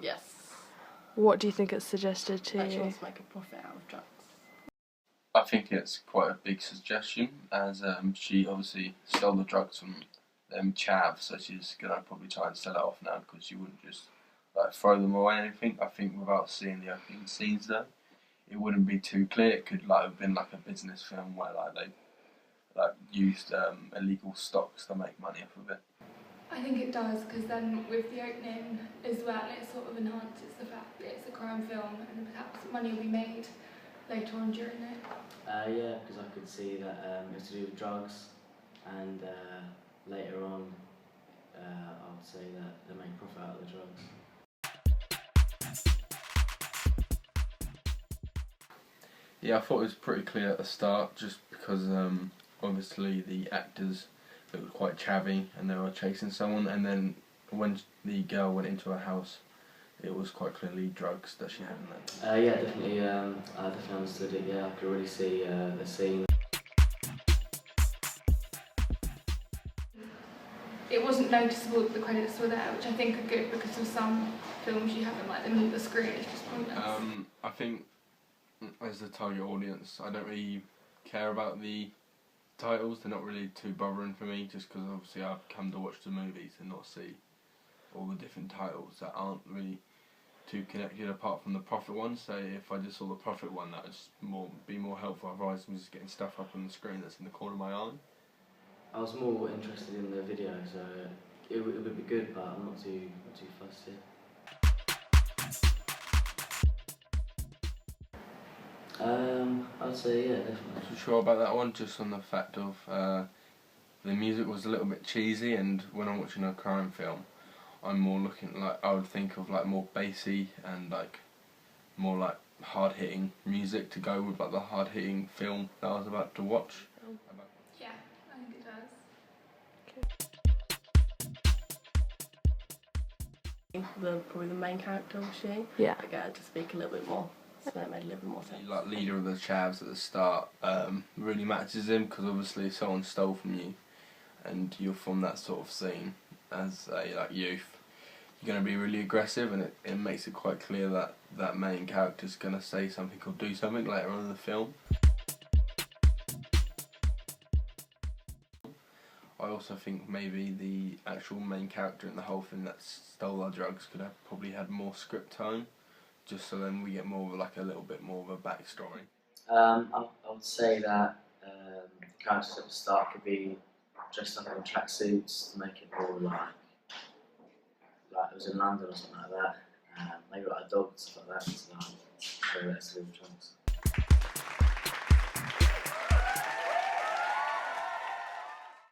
Yes. What do you think it's suggested to Like she you? wants to make a profit out of drugs. I think it's quite a big suggestion, as she obviously stole the drugs from them chavs, so she's gonna probably try and sell it off now because she wouldn't just like throw them away or anything. I think without seeing the opening scenes though, it wouldn't be too clear. It could like have been like a business film where like they like used illegal stocks to make money off of it. I think it does, because then with the opening as well, it sort of enhances the fact that it's a crime film and perhaps money will be made later on during it. Yeah, because I could see that it's to do with drugs, and later on I would say that they make profit out of the drugs. Yeah, I thought it was pretty clear at the start, just because obviously the actors looked quite chavvy and they were chasing someone, and then when the girl went into her house, it was quite clearly drugs that she had in there. Yeah, definitely. I definitely understood it. Yeah, I could really see the scene. It wasn't noticeable that the credits were there, which I think are good, because of some films you haven't like them on the screen, it's just pointless. I think as the target audience, I don't really care about the titles. They're not really too bothering for me, just because obviously I've come to watch the movies and not see all the different titles that aren't really too connected apart from the profit one. So if I just saw the profit one, that would be more helpful. Otherwise I'm just getting stuff up on the screen that's in the corner of my eye. I was more interested in the video, so it would be good, but I'm not too fussed here. I'd say yeah, definitely. So sure about that one, just on the fact of the music was a little bit cheesy, and when I'm watching a crime film, I'm more looking like I would think of like more bassy and like more like hard hitting music to go with like the hard hitting film that I was about to watch. Yeah, I think it does. Probably the main character, was she? Yeah. I get her to speak a little bit more, so that made a little bit more sense. The like leader of the chavs at the start really matches him, because obviously if someone stole from you and you're from that sort of scene as a like youth, you're going to be really aggressive, and it makes it quite clear that that main character's going to say something or do something later on in the film. I also think maybe the actual main character in the whole thing that stole our drugs could have probably had more script time, just so then we get more of like a little bit more of a backstory. I would say that the characters at the start could be dressed up in tracksuits to make it more like it was in London or something like that. Maybe like a dog and stuff like that. So that's to do with drugs.